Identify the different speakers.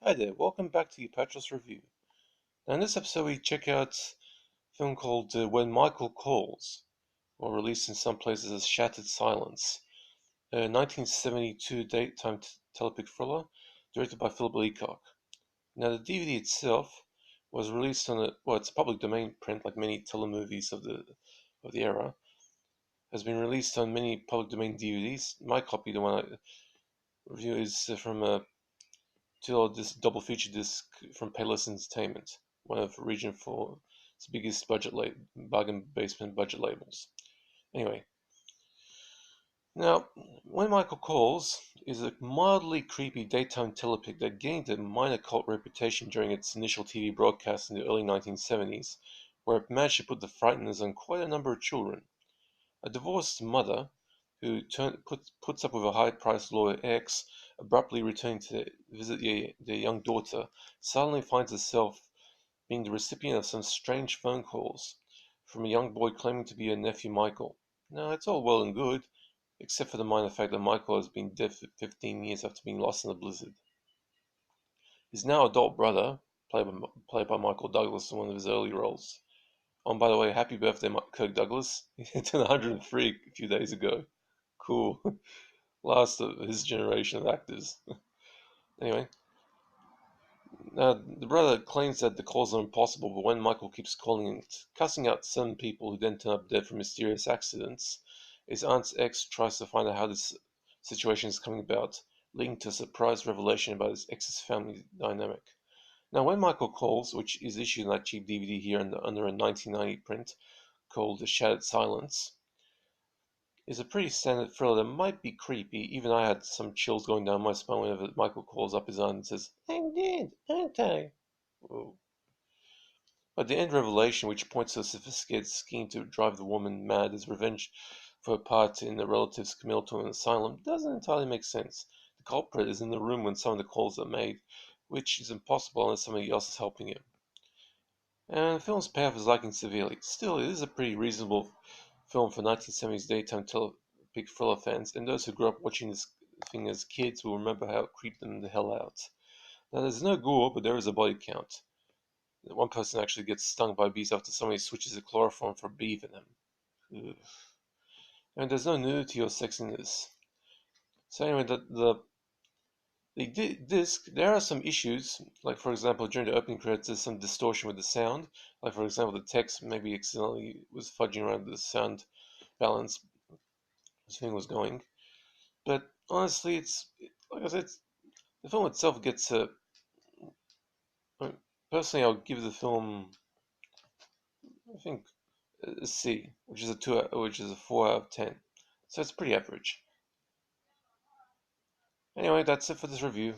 Speaker 1: Hi there, welcome back to the Apatros review. Now in this episode we check out a film called When Michael Calls, or released in some places as Shattered Silence, a 1972 daytime telepic thriller directed by Philip Leacock. Now the DVD itself was released on it's a public domain print like many telemovies of the era, has been released on many public domain DVDs. My copy, the one I review, is from a this double feature disc from Payless Entertainment, one of Region 4's biggest bargain basement budget labels. Anyway, now, When Michael Calls is a mildly creepy daytime telepic that gained a minor cult reputation during its initial TV broadcast in the early 1970s, where it managed to put the frighteners on quite a number of children. A divorced mother who puts up with a high-priced lawyer ex, abruptly returning to visit their young daughter, suddenly finds herself being the recipient of some strange phone calls from a young boy claiming to be her nephew Michael. Now, it's all well and good, except for the minor fact that Michael has been dead for 15 years after being lost in a blizzard. His now adult brother, played by Michael Douglas in one of his early roles. Oh, and by the way, happy birthday, Kirk Douglas. He turned 103 a few days ago. Cool. Last of his generation of actors. Anyway, the brother claims that the calls are impossible, but when Michael keeps calling and cussing out some people who then turn up dead from mysterious accidents, his aunt's ex tries to find out how this situation is coming about, leading to a surprise revelation about his ex's family dynamic. Now, when Michael Calls, which is issued in that cheap DVD here under a 1990 print called The Shattered Silence, is a pretty standard thriller that might be creepy. Even I had some chills going down my spine whenever Michael calls up his aunt and says, "I'm dead, aren't I?" Whoa. But the end revelation, which points to a sophisticated scheme to drive the woman mad as revenge for her part in the relative's committal to an asylum, doesn't entirely make sense. The culprit is in the room when some of the calls are made, which is impossible unless somebody else is helping him. And the film's payoff is lacking severely. Still, it is a pretty reasonable film for 1970s daytime telepic thriller fans, and those who grew up watching this thing as kids will remember how it creeped them the hell out. Now, there's no gore, but there is a body count. One person actually gets stung by bees after somebody switches the chloroform for bee venom. Ugh. And there's no nudity or sexiness. So anyway, the disc, there are some issues, like for example, during the opening credits, there's some distortion with the sound. Like for example, the text maybe accidentally was fudging around the sound balance this thing was going. But honestly, like I said, the film itself gets a. Personally, I'll give the film, I think, a C, which is a 4 out of 10. So it's pretty average. Anyway, that's it for this review.